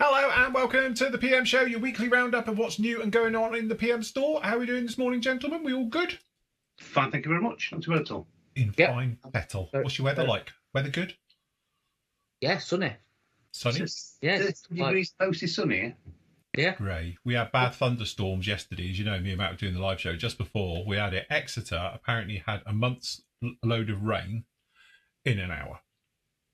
Hello and welcome to the PM Show, your weekly roundup of what's new and going on in the PM store. How are we doing this morning, gentlemen? We all good? Fine, thank you very much. Not too bad at all. Fine petal. What's your weather like? Weather good? Yeah, sunny. Sunny? Yeah. 30 degrees, mostly sunny. Yeah. Grey. We had bad thunderstorms yesterday, as you know, me and Matt were doing the live show just before. We had it. Exeter apparently had a month's load of rain in an hour.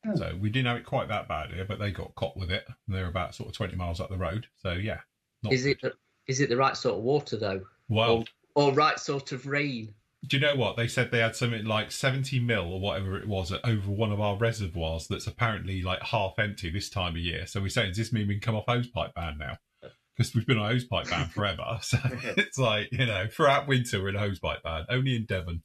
Oh. So we didn't have it quite that bad here, but they got caught with it. They're about sort of 20 miles up the road. So yeah. Is it the right sort of water though? Well, or right sort of rain? Do you know what? They said they had something like 70 mil or whatever it was over one of our reservoirs that's apparently like half empty this time of year. So we're saying, does this mean we can come off hosepipe ban now? Because we've been on a hosepipe ban forever. So it's like, you know, throughout winter we're in a hosepipe ban, only in Devon.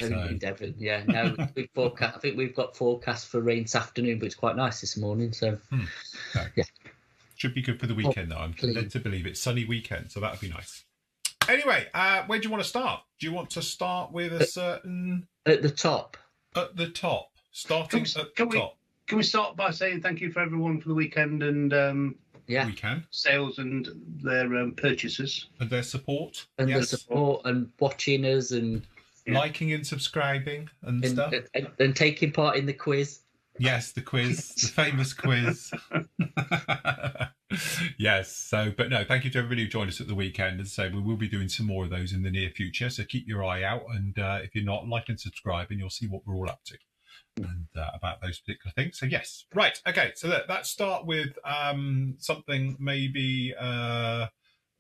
Only in Devon, yeah. No, we forecast. I think we've got forecast for rain this afternoon, but it's quite nice this morning. So, yeah, should be good for the weekend. Though I'm led to believe it's sunny weekend, so that'd be nice. Anyway, where do you want to start? Do you want to start with a certain at the top? At the top, starting at the top. Can we start by saying thank you for everyone for the weekend and we can sales and their purchases and their support and their support and watching us and. Yeah. Liking and subscribing and stuff. And taking part in the quiz. Yes, the quiz, the famous quiz. Yes, so, but no, thank you to everybody who joined us at the weekend. And so we will be doing some more of those in the near future. So keep your eye out. And if you're not, like and subscribe and you'll see what we're all up to and about those particular things. So yes, right. Okay, so let's start with something maybe, oh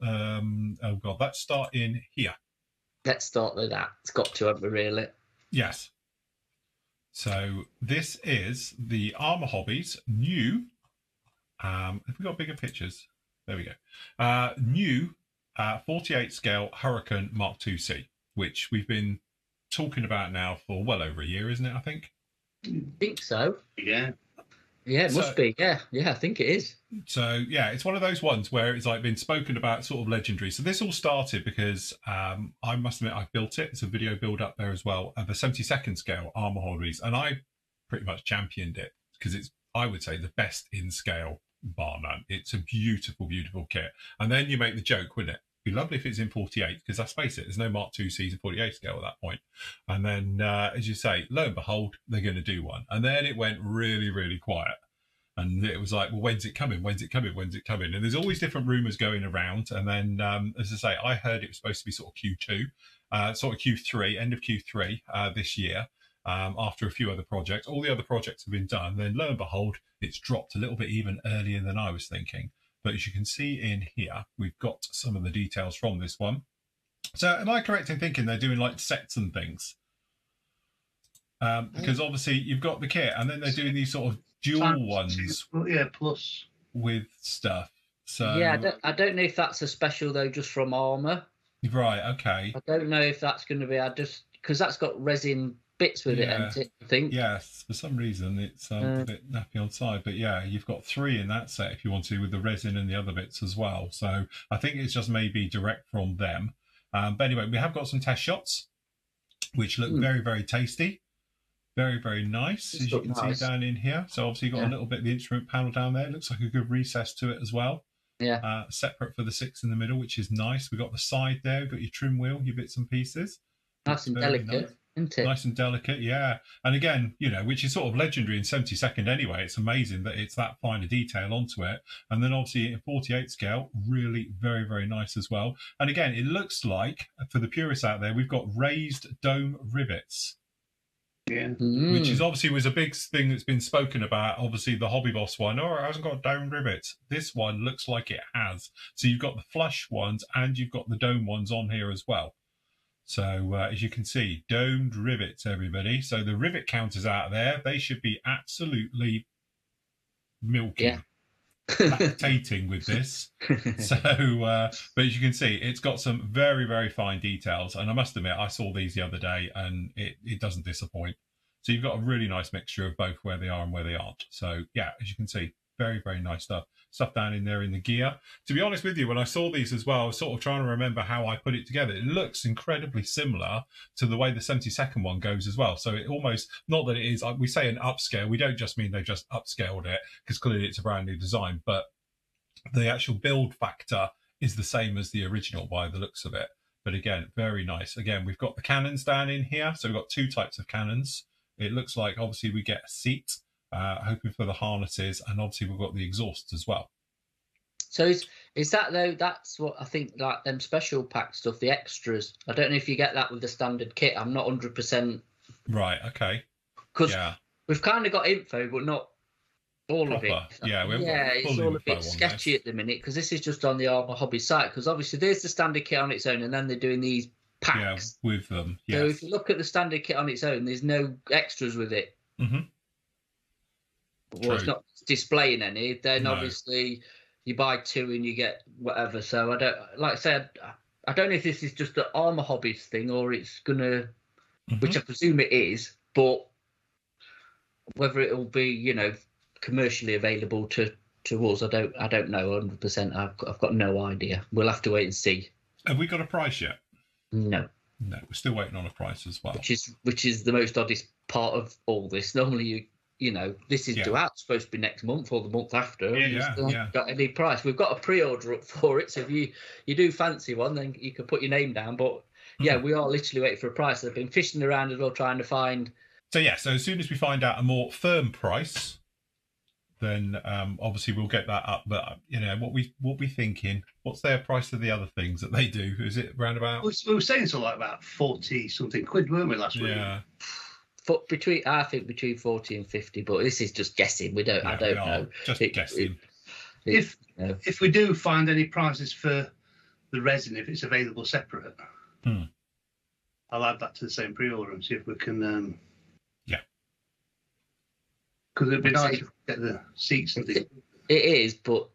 God, let's start in here. Let's start with that. It's got to, haven't we, really? Yes. So this is the Armour Hobbies new. Have we got bigger pictures? There we go. New 48 scale Hurricane Mark IIc, which we've been talking about now for well over a year, isn't it? I think. I think so. Yeah. Yeah, it must be. Yeah, I think it is. So, yeah, it's one of those ones where it's like been spoken about sort of legendary. So this all started because I must admit I built it. It's a video build up there as well of the 72nd scale Armour Hobbies. And I pretty much championed it because it's, I would say, the best in scale bar none. It's a beautiful, beautiful kit. And then you make the joke, wouldn't it? It'd be lovely if it's in 48 because let's face it, there's no Mark II season 48 scale at that point. And then, as you say, lo and behold, they're going to do one. And then it went really, really quiet. And it was like, well, when's it coming? When's it coming? When's it coming? And there's always different rumours going around. And then, as I say, I heard it was supposed to be sort of Q2, sort of Q3, end of Q3 this year, after a few other projects. All the other projects have been done. Then lo and behold, it's dropped a little bit even earlier than I was thinking. But as you can see in here, we've got some of the details from this one. So am I correct in thinking they're doing like sets and things? Because obviously you've got the kit and then they're doing these sort of dual ones. Yeah, plus. With stuff. So yeah, I don't know if that's a special though, just from Armour. Right, okay. I don't know if that's going to be, because that's got resin bits with it, hasn't it, I think? Yes, for some reason it's a bit nappy on side, but yeah, you've got 3 in that set if you want to, with the resin and the other bits as well. So I think it's just maybe direct from them. But anyway, we have got some test shots, which look very, very tasty. Very, very nice, as you can see down in here. So obviously you've got a little bit of the instrument panel down there. It looks like a good recess to it as well. Yeah. Separate for the 6 in the middle, which is nice. We've got the side there. We've got your trim wheel, your bits and pieces. Nice and delicate, isn't it? Nice and delicate, yeah. And again, you know, which is sort of legendary in 72nd anyway. It's amazing that it's that fine a detail onto it. And then obviously in 48 scale, really very, very nice as well. And again, it looks like, for the purists out there, we've got raised dome rivets. Yeah. Which is obviously was a big thing that's been spoken about. Obviously, the Hobby Boss one, it hasn't got dome rivets. This one looks like it has. So you've got the flush ones and you've got the dome ones on here as well. So as you can see, domed rivets, everybody. So the rivet counters out there, they should be absolutely milking. Lactating with this. So but as you can see, it's got some very, very fine details, and I must admit I saw these the other day and it doesn't disappoint. So you've got a really nice mixture of both where they are and where they aren't. So yeah, as you can see, very, very nice stuff down in there in the gear. To be honest with you, when I saw these as well, I was sort of trying to remember how I put it together. It looks incredibly similar to the way the 72nd one goes as well. So it almost, not that it is, we say an upscale, we don't just mean they just upscaled it, because clearly it's a brand new design, but The actual build factor is the same as the original by the looks of it. But again, very nice. Again, we've got the cannons down in here. So we've got 2 types of cannons. It looks like obviously we get a seat, hoping for the harnesses, and obviously we've got the exhausts as well. So is that though? That's what I think. Like them special pack stuff, the extras. I don't know if you get that with the standard kit. I'm not 100%. Right. Okay. Because we've kind of got info, but not all Proper. of it. Yeah. It's all a bit sketchy at the minute because this is just on the Armour Hobby site. Because obviously there's the standard kit on its own, and then they're doing these packs with them. Yes. So if you look at the standard kit on its own, there's no extras with it. Mm-hmm. Well, it's not displaying any. Then obviously you buy 2 and you get whatever. So I don't, like I said, I don't know if this is just an Armour Hobbies thing or it's gonna, which I presume it is, but whether it will be, you know, commercially available to us, I don't know 100%. I've got no idea. We'll have to wait and see. Have we got a price yet? No, we're still waiting on a price as well. Which is the most oddest part of all this. Normally you know, this is due out, supposed to be next month or the month after. Yeah. Got any price? We've got a pre-order up for it, so if you do fancy one, then you can put your name down. But yeah, we are literally waiting for a price. I've been fishing around as well, trying to find. So so as soon as we find out a more firm price, then obviously we'll get that up. But you know what we thinking? What's their price of the other things that they do? Is it round about? We were saying something like about 40 something quid, weren't we, last week? Yeah. I think between 40 and 50, but this is just guessing. I don't know. Just guessing. If we do find any prices for the resin, if it's available separate, I'll add that to the same pre-order and see if we can. Because it'd be nice to get the seats and things. It is, but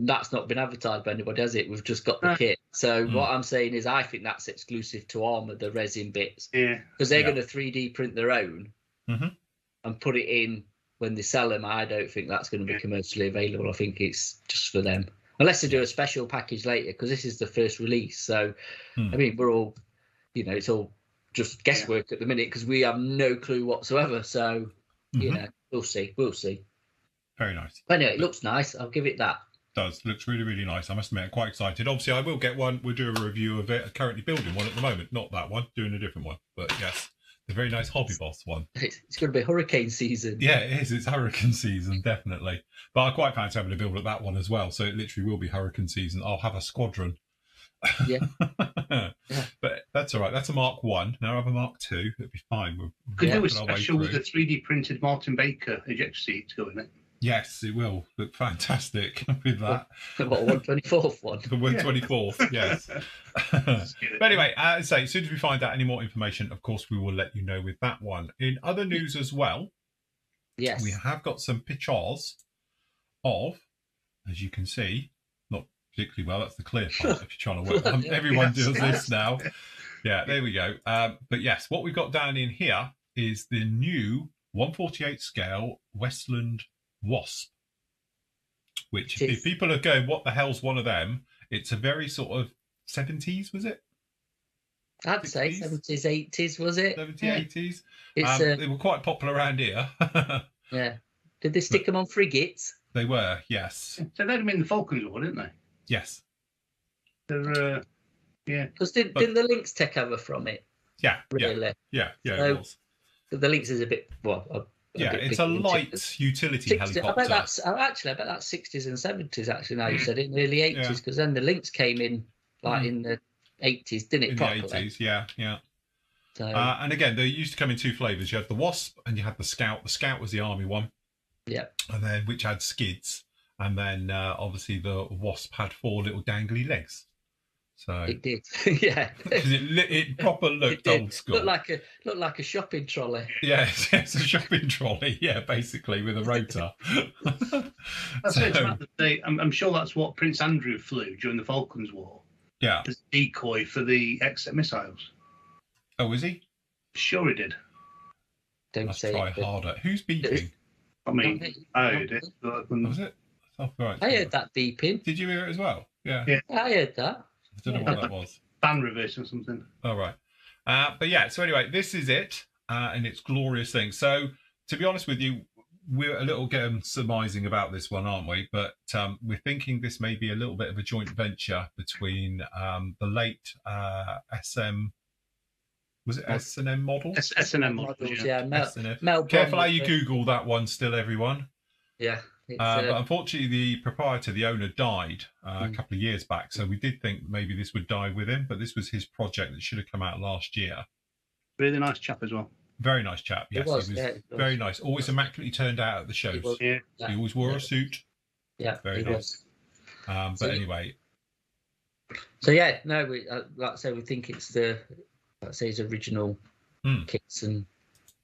that's not been advertised by anybody, has it? We've just got the kit. So what I'm saying is I think that's exclusive to Armour, the resin bits. Yeah. Because they're going to 3D print their own and put it in when they sell them. I don't think that's going to be commercially available. I think it's just for them. Unless they do a special package later, because this is the first release. So, I mean, we're all, you know, it's all just guesswork at the minute because we have no clue whatsoever. So, you know, we'll see. Very nice. But anyway, it looks nice. I'll give it that. Looks really, really nice. I must admit, I'm quite excited. Obviously, I will get one. We'll do a review of it. I'm currently building one at the moment. Not that one, doing a different one. But yes, the very nice Hobby Boss one. It's going to be hurricane season. Yeah, it is. It's hurricane season, definitely. But I quite fancy having to build at that one as well. So it literally will be hurricane season. I'll have a squadron. Yeah. But that's all right. That's a Mark 1. Now I have a Mark 2. It'll be fine. Could do a special with the 3D printed Martin Baker ejector seat to go in it. Yes, it will look fantastic with that. What, 124th one? The 124th, yes. But anyway, as I say, as soon as we find out any more information, of course, we will let you know with that one. In other news as well, yes, we have got some pictures of, as you can see, not particularly well, that's the clear part if you're trying to work. Everyone does this now. Yeah, there we go. But yes, what we've got down in here is the new 148 scale Westland Wasp, which if people are going, what the hell's one of them? It's a very sort of 70s, was it? I'd 60s? Say 70s, 80s, was it? 70s, 80s. They were quite popular around here. Yeah. Did they stick them on frigates? They were, yes. So they'd have been the Falcons War, didn't they? Yes. They're, yeah. Because didn't the Lynx take over from it? Yeah. Really? Yeah, so, it was. The Lynx is a bit, it's a light utility helicopter. I bet that's 60s and 70s. Actually, now you said it, in the early 80s, because then the Lynx came in in the 80s, didn't it? In properly? the 80s, yeah. So, and again, they used to come in 2 flavours. You had the Wasp and you had the Scout. The Scout was the Army one. Yeah. And then which had skids, and then obviously the Wasp had 4 little dangly legs. So it did, yeah. Because it proper looked old school. Looked like a shopping trolley. Yeah, it's a shopping trolley. Yeah, basically with a rotor. I'm sure that's what Prince Andrew flew during the Falklands War. Yeah, as a decoy for the Exeter missiles. Oh, was he? Sure, he did. Let's try harder. Who's beeping? I mean, I heard it. Was it? Oh, right. I heard that beeping. Did you hear it as well? Yeah. I heard that. I don't know what that was. Fan reverse or something. Oh, right. But yeah, so anyway, this is it, and it's glorious thing. So, to be honest with you, we're a little surmising about this one, aren't we? But we're thinking this may be a little bit of a joint venture between the late SM. Was it S&M models? S&M models, yeah. Mel Careful how you Google that one still, everyone. Yeah. But unfortunately, the proprietor, the owner, died a couple of years back. So we did think maybe this would die with him, but this was his project that should have come out last year. Really nice chap as well. Very nice chap, yes. He was very nice. Always immaculately turned out at the shows. He always wore a suit. Yeah, very nice. But anyway. So yeah, no, like I say, we think it's his original kits, and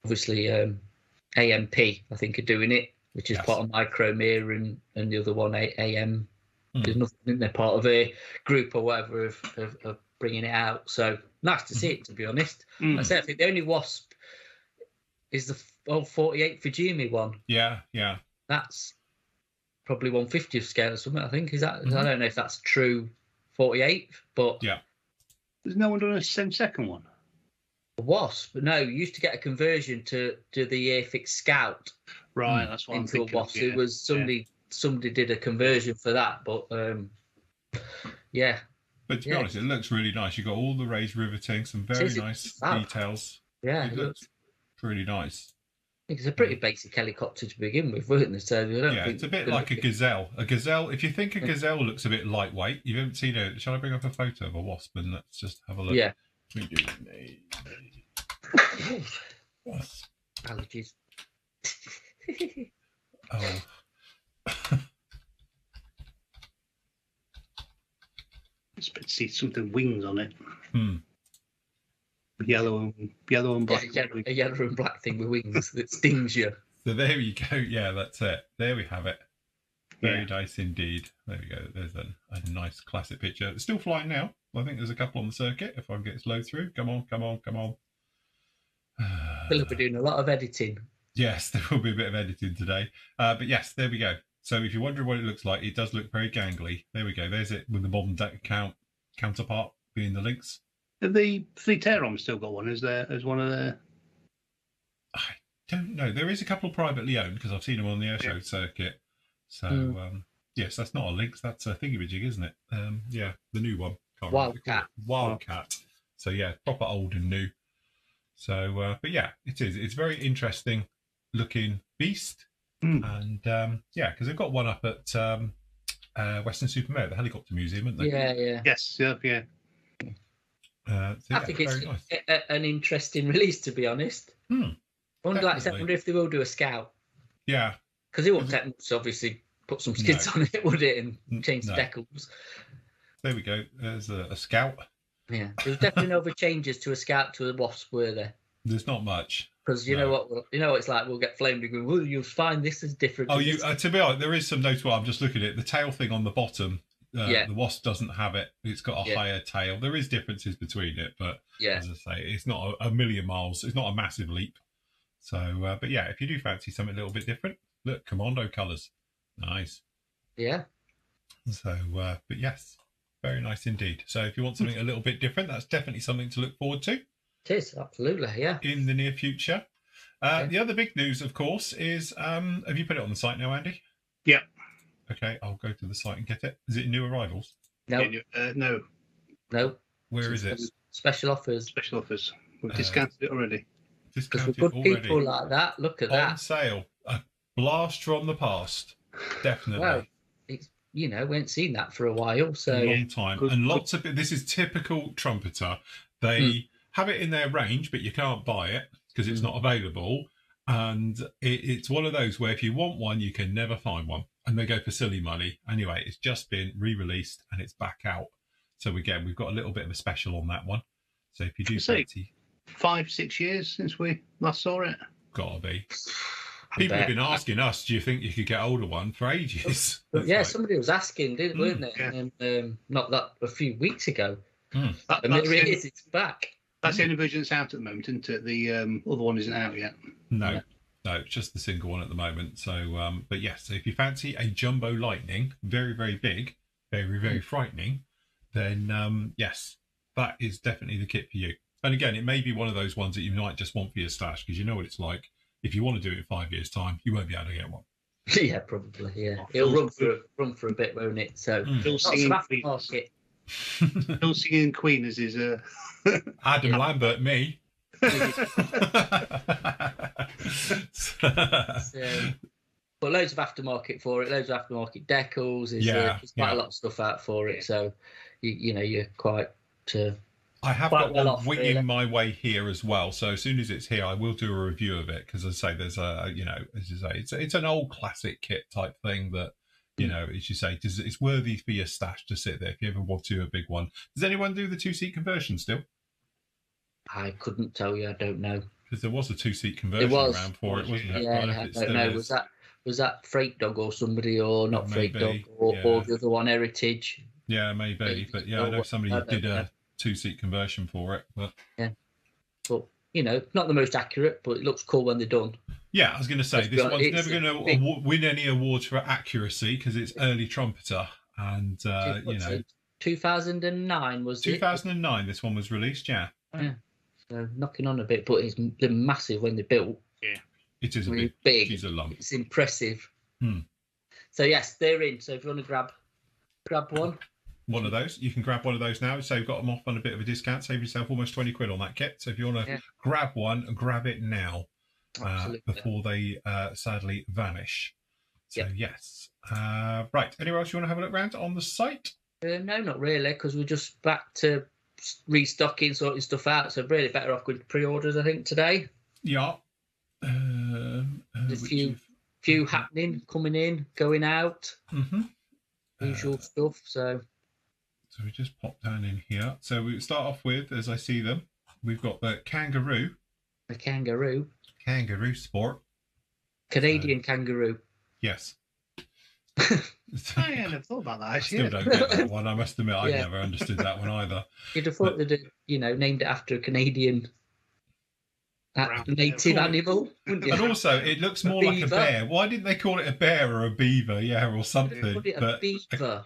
obviously AMP, I think, are doing it, which is part of Micromere, and the other one, AM. There's nothing in there, part of a group or whatever of bringing it out. So nice to see it, to be honest. I say, I think the only Wasp is the old 48 Fujimi one. Yeah. That's probably 1/50th scale or something, I think. Is that? I don't know if that's true 48, but yeah. There's no one doing a second one. Wasp, but no, you used to get a conversion to the Airfix Scout. Right, that's what I'm thinking. Into a Wasp. It was somebody did a conversion for that, but yeah. But to be honest, it looks really nice. You've got all the raised riveting, some very nice details. Yeah, it looks really nice. It's a pretty basic helicopter to begin with, wasn't it? So it's a bit like a Gazelle. A Gazelle, if you think a Gazelle looks a bit lightweight, you haven't seen it. Shall I bring up a photo of a Wasp and let's just have a look? Yeah. We do. Allergies. Oh. Let's see something wings on it. Hmm. Yellow and black. Yeah, a yellow and black thing with wings that stings you. So there you go. Yeah, that's it. There we have it. Very nice indeed. There we go. There's a nice classic picture. It's still flying now. I think there's a couple on the circuit. If I can get this load through. Come on. We'll be doing a lot of editing. Yes, there will be a bit of editing today. But yes, there we go. So if you're wondering what it looks like, it does look very gangly. There we go. There's it with the modern counterpart being the Lynx. Have the Fleet Aeron still got one? Is one of their? I don't know. There is a couple privately owned because I've seen them on the airshow circuit. So yes, that's not a Lynx. That's a thingamajig, isn't it? Yeah, the new one. Wildcat. So yeah, proper old and new. So, but yeah, it is. It's very interesting looking beast. And yeah, because they've got one up at Western-super-Mare, the helicopter museum, haven't they? Yeah. Yes, yeah. So I think it's an interesting release, to be honest. I wonder if they will do a Scout. Yeah. Because it won't take much to obviously put some skids on it, would it, and change the decals. There we go. There's a Scout. Yeah. There's definitely no other changes to a Scout to a Wasp, were there? There's not much. Because you know what it's like. We'll get flamed and go, well, you'll find this is different. Oh, to be honest, there is some notable. I'm just looking at it. The tail thing on the bottom. The Wasp doesn't have it. It's got a higher tail. There is differences between it, but as I say, it's not a million miles. It's not a massive leap. So, but yeah, if you do fancy something a little bit different, look, Commando colours, nice. Yeah. So, but yes, very nice indeed. So, if you want something a little bit different, that's definitely something to look forward to. It is, absolutely, yeah. In the near future. The other big news, of course, is have you put it on the site now, Andy? Yeah. Okay, I'll go to the site and get it. Is it new arrivals? No. No. Where is it? Special offers. Special offers. We've discounted it already. Discounted good already. People like that. Look at that. On sale. A blast from the past. Definitely. Well, it's, we ain't seen that for a while. So a long time. And lots of this is typical trumpeter. They have it in their range, but you can't buy it because it's not available. And it's one of those where if you want one, you can never find one. And they go for silly money. Anyway, it's just been re-released and it's back out. So again, we've got a little bit of a special on that one. So if you do fancy... 5-6 years since we last saw it. Gotta be. People have been asking us, do you think you could get older one for ages? Yeah, somebody was asking, weren't they? Yeah. And, not that a few weeks ago. And it's back. That's the only version that's out at the moment, isn't it? The other one isn't out yet. No, it's just the single one at the moment. So, but yes, so if you fancy a Jumbo Lightning, very, very big, very, very frightening, then yes, that is definitely the kit for you. And again, it may be one of those ones that you might just want for your stash because you know what it's like. if you want to do it in 5 years' time, you won't be able to get one. Yeah, probably. Yeah, it'll run for a bit, won't it? So Phil singing aftermarket. Phil singing Queen as his Adam Lambert, me. But loads of aftermarket for it, loads of aftermarket decals. There's quite a lot of stuff out for it, so you're quite. I have got one winging my way here as well. So as soon as it's here, I will do a review of it because, as I say, there's as you say, it's an old classic kit type thing that as you say, it's worthy for your stash to sit there if you ever want to do a big one. Does anyone do the 2-seat conversion still? I couldn't tell you. I don't know. Because there was a 2-seat conversion around for it, wasn't it? Yeah, I don't know. Was that Freight Dog or somebody, or not Freight Dog, or the other one, Heritage? Yeah, maybe. But yeah, I know somebody did a 2-seat conversion for it. But yeah, but not the most accurate, but it looks cool when they're done. Yeah, I was going to say this one's never going to win any awards for accuracy because it's early trumpeter, and 2009 was 2009. This one was released. Yeah. So knocking on a bit, but they're massive when they're built. Yeah, it is a big. It's a lump. It's impressive. So yes, they're in. So if you want to grab one of those, you can grab one of those now. So you've got them off on a bit of a discount. Save yourself almost 20 quid on that kit. So if you want to grab one, grab it now before they sadly vanish. So yes. Right. Anywhere else you want to have a look around on the site? No, not really, because we're just back to restocking, sorting stuff out. So really better off with pre-orders, I think, today. Yeah. There's a few happening, coming in, going out. Usual stuff. So we just pop down in here. So we start off with, as I see them, we've got the kangaroo. The kangaroo. Kangaroo sport. Canadian kangaroo. Yes. I never thought about that. Actually, still don't get that one. I must admit, I never understood that one either. You'd have thought they'd, named it after a Canadian native animal, wouldn't you? And also, it looks more like a bear. Why didn't they call it a bear or a beaver? Yeah, or something. A beaver.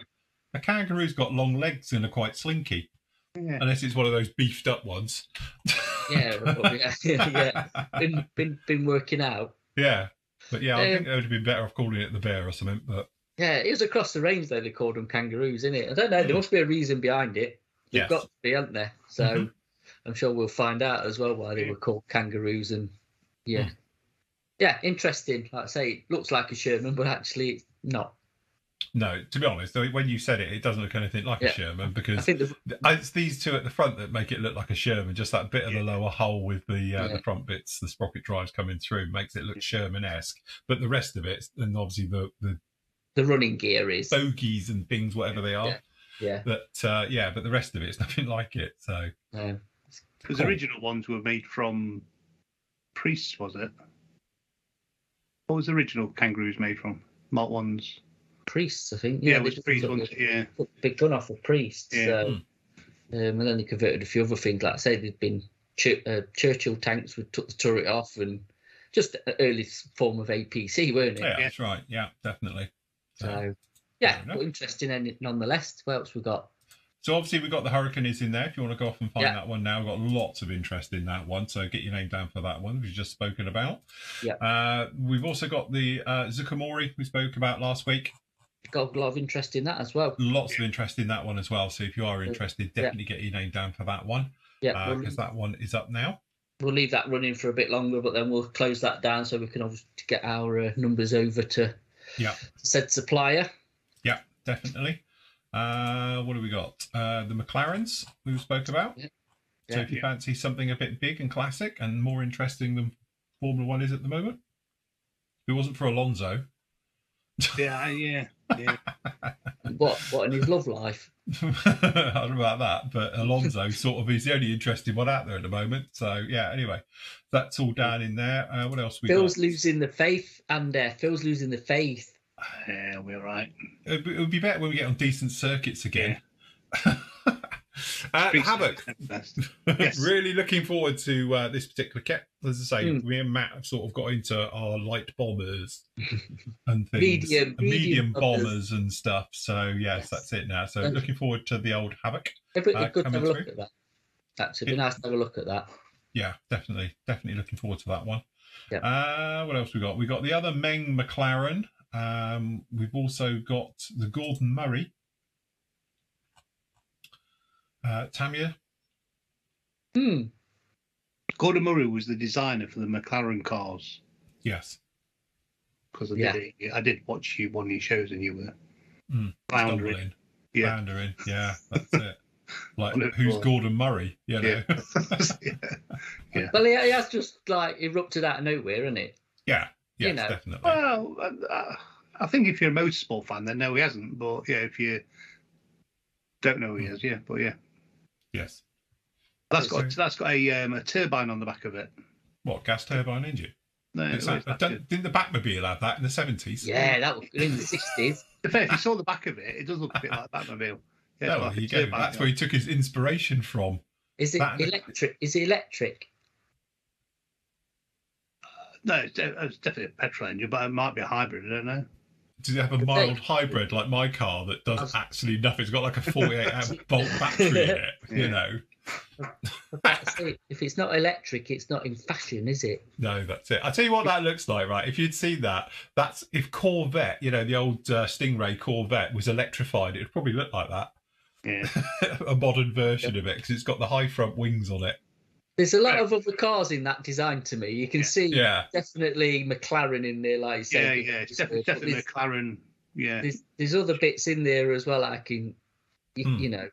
A kangaroo's got long legs and are quite slinky. Yeah. Unless it's one of those beefed up ones. Yeah. Been working out. Yeah. But yeah, I think they would have been better off calling it the bear or something. But yeah, it was across the range though they called them kangaroos, isn't it? I don't know. There must be a reason behind it. They've got to be, haven't there? So I'm sure we'll find out as well why they were called kangaroos. And yeah, interesting. Like I say, it looks like a Sherman, but actually it's not. No, to be honest, when you said it, it doesn't look anything like a Sherman because it's these two at the front that make it look like a Sherman. Just that bit of the lower hull with the front bits, the sprocket drives coming through, makes it look Sherman-esque. But the rest of it, and obviously the running gear is bogies and things, whatever they are. Yeah. But but the rest of it's nothing like it. So because the original ones were made from priests, was it? What was the original kangaroos made from? Malt ones. Priests, I think. Yeah, it was priests ones. Yeah, big gun off of priests. Yeah. So, and then they converted a few other things. Like I say, there'd been Churchill tanks. We took the turret off, and just an early form of APC, weren't it? Yeah, that's right. Yeah, definitely. So but interesting nonetheless. What else we got? So obviously we've got the Hurricane is in there. If you want to go off and find that one now, we've got lots of interest in that one. So get your name down for that one we've just spoken about. Yeah. We've also got the Zucamori we spoke about last week. Got a lot of interest in that as well. Lots of interest in that one as well. So if you are interested, definitely get your name down for that one. Yeah. Because that one is up now. We'll leave that running for a bit longer, but then we'll close that down so we can obviously get our numbers over to said supplier. Yeah, definitely. What have we got? The McLarens we spoke about. Yeah. So if you fancy something a bit big and classic and more interesting than Formula One is at the moment, if it wasn't for Alonso. Yeah. What in his love life? I don't know about that, but Alonso sort of is the only interesting one out there at the moment. So yeah, anyway, that's all down in there. What else we Phil's got? losing the faith, and Phil's losing the faith. Yeah, we're right. It would be better when we get on decent circuits again. Havoc. Yes. Really looking forward to this particular kit. As I say, me and Matt have sort of got into our light bombers and things, medium bombers and stuff. So yes, that's it now. So looking forward to the old Havoc. It'd be good to have a look at that. Actually, it'd be nice to have a look at that. Yeah, definitely looking forward to that one. Yeah. What else we got? We got the other Meng McLaren. We've also got the Gordon Murray. Tamiya. Gordon Murray was the designer for the McLaren cars. Yes. Because I did watch one of your shows and you were floundering. Yeah. Floundering. Yeah, that's it. Like, who's Gordon Murray? You know? Yeah. Well, he has just like erupted out of nowhere, isn't it? Yeah. Yes, definitely. Well, I think if you're a motorsport fan, then no, he hasn't. But yeah, if you don't know who he is, but yeah. Yes. That's got a turbine on the back of it. What, gas turbine engine? No, didn't the Batmobile have that in the 70s? Yeah, that was in the 60s. If you saw the back of it does look a bit like a Batmobile. Yeah, well, you go. That's where he took his inspiration from. Is it electric? Is it electric? No, it's definitely a petrol engine, but it might be a hybrid. I don't know. Does it have a mild hybrid like my car that does actually nothing? It's got like a 48-volt battery in it, you know. If it's not electric, it's not in fashion, is it? No, that's it. I'll tell you what that looks like, right? If you'd seen that, that's if Corvette, you know, the old Stingray Corvette was electrified, it'd probably look like that. Yeah. A modern version of it, because it's got the high front wings on it. There's a lot of other cars in that design to me. You can see definitely McLaren in there, like you say. Yeah, it's definitely McLaren. Yeah. There's other bits in there as well. You know,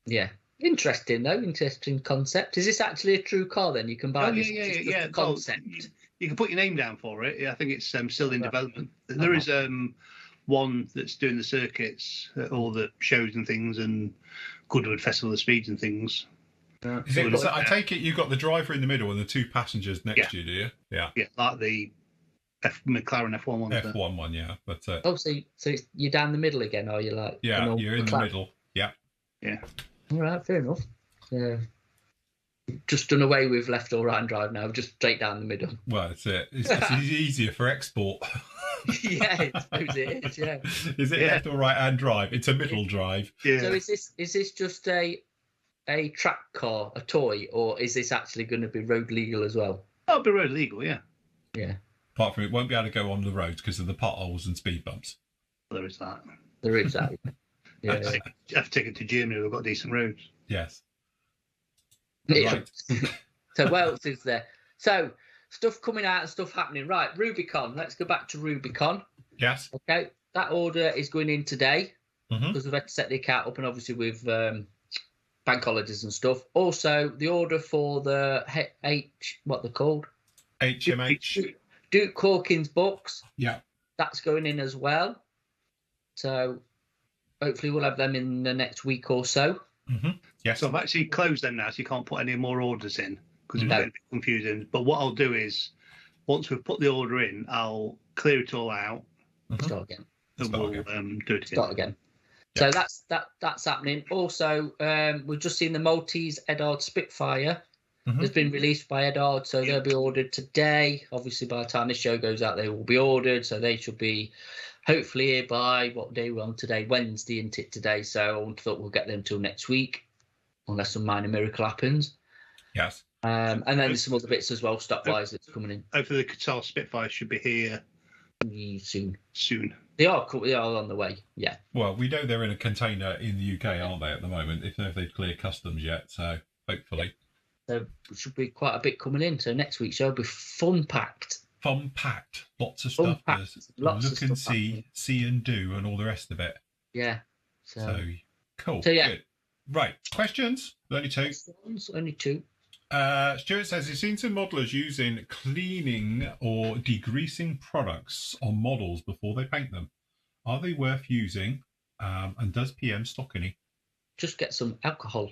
yeah. Interesting though. Interesting concept. Is this actually a true car? Then you can buy this. Yeah. Concept. You can put your name down for it. Yeah, I think it's still in development. There is one that's doing the circuits, all the shows and things, and Goodwood Festival of Speeds and things. I take it you've got the driver in the middle and the two passengers next to you, do you? Yeah. Yeah, like the McLaren F1 one. F1 one, yeah. But so you're down the middle again, are you? Like you're in the middle. Yeah. Yeah. All right, fair enough. Yeah. Just done away with left or right hand drive now, just straight down the middle. Well, that's it. It's easier for export. Yeah, I suppose it is. Yeah. Is it left or right hand drive? It's a middle drive. Yeah. So is this just a track car, a toy, or is this actually going to be road legal as well? Oh, it'll be road legal, yeah. Yeah. Apart from it won't be able to go on the roads because of the potholes and speed bumps. There is that. There is that. Yeah. I have to take it to Germany. We've got decent roads. Yes. Right. So what else is there? So stuff coming out and stuff happening. Right, Rubicon. Let's go back to Rubicon. Yes. Okay. That order is going in today because we've had to set the account up, and obviously with bank holidays and stuff. Also, the order for the what they're called? HMH. Duke Hawkins books. Yeah. That's going in as well. So hopefully we'll have them in the next week or so. Yes. So I've actually closed them now, so you can't put any more orders in because it's a bit confusing. But what I'll do is, once we've put the order in, I'll clear it all out. Start again. And we'll do it again. Start again. Yeah. So that's happening. Also, we've just seen the Maltese Edard Spitfire has been released by Edard, so they'll be ordered today. Obviously, by the time this show goes out, they will be ordered, so they should be hopefully here by what day we're on today, Wednesday, isn't it today? So I thought we'll get them till next week, unless some minor miracle happens. Yes. And then there's some other bits as well, stock-wise, that's coming in. Hopefully the Qatar Spitfire should be here soon. They are on the way, yeah. Well, we know they're in a container in the UK, aren't they, at the moment? If they've cleared customs yet, so hopefully. So it should be quite a bit coming in. So next week's show will be fun-packed. Fun-packed. Lots of stuff. Look and see and do, and all the rest of it. Yeah. So cool. So yeah. Good. Right. Questions? Only two. Only two. Stuart says he's seen some modelers using cleaning or degreasing products on models before they paint them. Are they worth using? And does PM stock any? Just get some alcohol.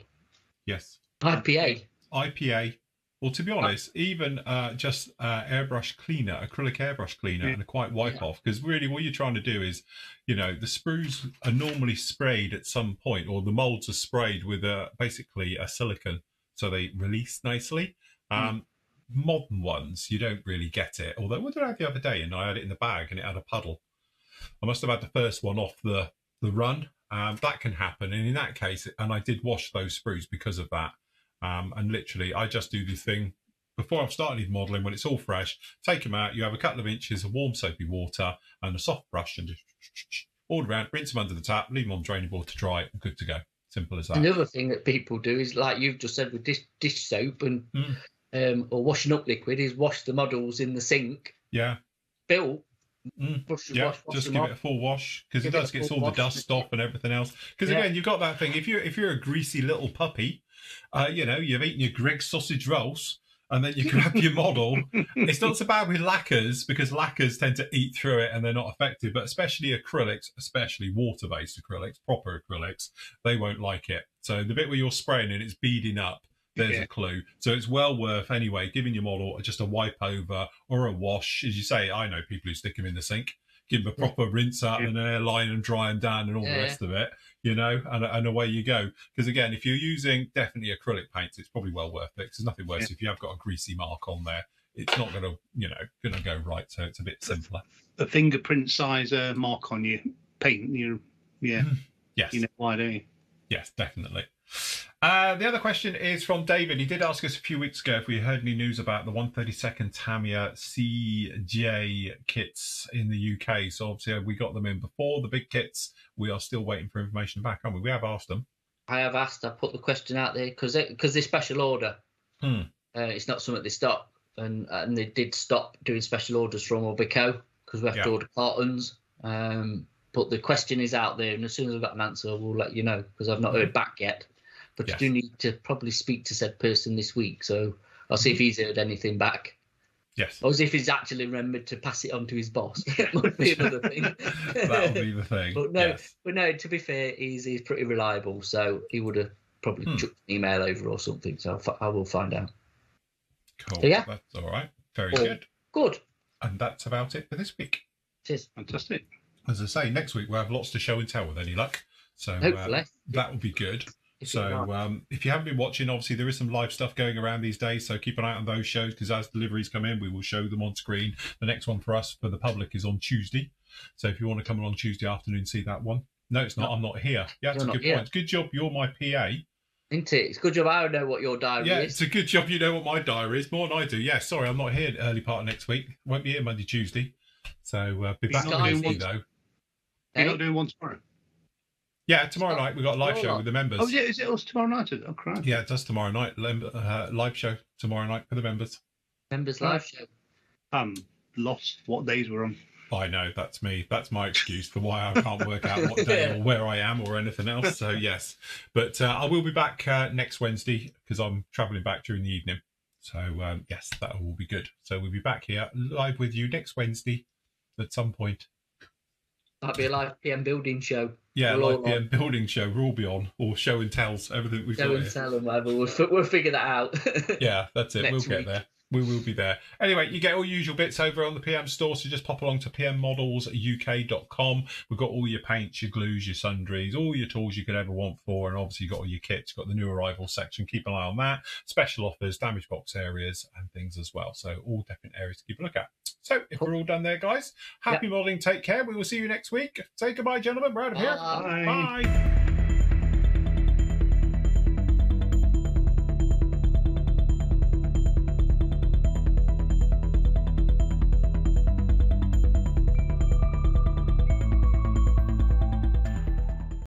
Yes. IPA. Well, to be honest, even just airbrush cleaner, acrylic airbrush cleaner, and a quiet wipe off, because really what you're trying to do is, the sprues are normally sprayed at some point, or the molds are sprayed with basically a silicone, so they release nicely. Modern ones, you don't really get it. Although, what did I have the other day? And I had it in the bag, and it had a puddle. I must have had the first one off the run. That can happen, and in that case, and I did wash those sprues because of that. And literally, I just do the thing before I've started even modelling, when it's all fresh, take them out. You have a couple of inches of warm soapy water and a soft brush and just all around, rinse them under the tap, leave them on draining board to dry, good to go. Simple as that. Another thing that people do is, like you've just said with dish soap and or washing up liquid, is wash the models in the sink. Yeah. Wash just them give off. it a full wash, because it does get all the dust off and everything else. Because again, you've got that thing. If you're a greasy little puppy, you know, you've eaten your Greggs sausage rolls, and then you grab your model. It's not so bad with lacquers, because lacquers tend to eat through it and they're not effective. But especially acrylics, especially water-based acrylics, proper acrylics, they won't like it. So the bit where you're spraying and it's beading up, there's a clue. So it's well worth, anyway, giving your model just a wipe over or a wash. As you say, I know people who stick them in the sink, give them a proper rinse out and an airline and dry them down and all the rest of it, you know, and away you go. Because again, if you're using definitely acrylic paints, it's probably well worth it, because there's nothing worse if you have got a greasy mark on there. It's not going to, you know, going to go right. So it's a bit simpler. A fingerprint size mark on your paint, yes, you know why, don't you? Yes, definitely. The other question is from David. He did ask us a few weeks ago if we heard any news about the 132nd Tamiya CJ kits in the UK. So obviously we got them in before the big kits. We are still waiting for information back, aren't we? We have asked them. I have asked. I put the question out there because they special order. It's not something they stop, and they did stop doing special orders from Orbico because we have to order cartons. But the question is out there, and as soon as I've got an answer, we'll let you know, because I've not heard back yet. But you do need to probably speak to said person this week, so I'll see if he's heard anything back. Yes. Or if he's actually remembered to pass it on to his boss. It might be another thing. That'll be the thing. But no, to be fair, he's pretty reliable, so he would have probably chucked an email over or something, so I will find out. Cool. So, yeah. That's all right. Very good. Good. And that's about it for this week. Cheers. Fantastic. As I say, next week we'll have lots to show and tell with any luck. So hopefully that will be good. So if you haven't been watching, obviously there is some live stuff going around these days, so keep an eye on those shows, because as deliveries come in, we will show them on screen. The next one for us, for the public, is on Tuesday. So if you want to come on Tuesday afternoon, see that one. No, it's not. I'm not here. Yeah, it's a good point. Good job. You're my PA. Isn't it? It's a good job I know what your diary is. Yeah, it's a good job you know what my diary is, more than I do. Yeah, sorry, I'm not here early part of next week. Won't be here Monday, Tuesday. So be back on Tuesday, though. You're not doing one tomorrow? Yeah, tomorrow night we've got a live show with the members. Oh, yeah, is it us tomorrow night? Oh, crap. Yeah, it does tomorrow night. Live show tomorrow night for the members. Members live show. I'm lost what days we're on. I know, that's me. That's my excuse for why I can't work out what day or where I am or anything else. So, yes. But I will be back next Wednesday, because I'm travelling back during the evening. So, yes, that will be good. So we'll be back here live with you next Wednesday at some point. Might be a live PM building show. Yeah, live PM building show. We'll all be on, or show and tells, everything we've got here. Show and tell and whatever. We'll figure that out. Yeah, that's it. We'll get there. We will be there. Anyway, you get all usual bits over on the PM store, so just pop along to pmmodelsuk.com. We've got all your paints, your glues, your sundries, all your tools you could ever want for, and obviously you've got all your kits. You've got the new arrivals section. Keep an eye on that. Special offers, damage box areas, and things as well. So all different areas to keep a look at. So if we're all done there, guys, happy modelling. Take care. We will see you next week. Say goodbye, gentlemen. We're out of here. Bye. Bye.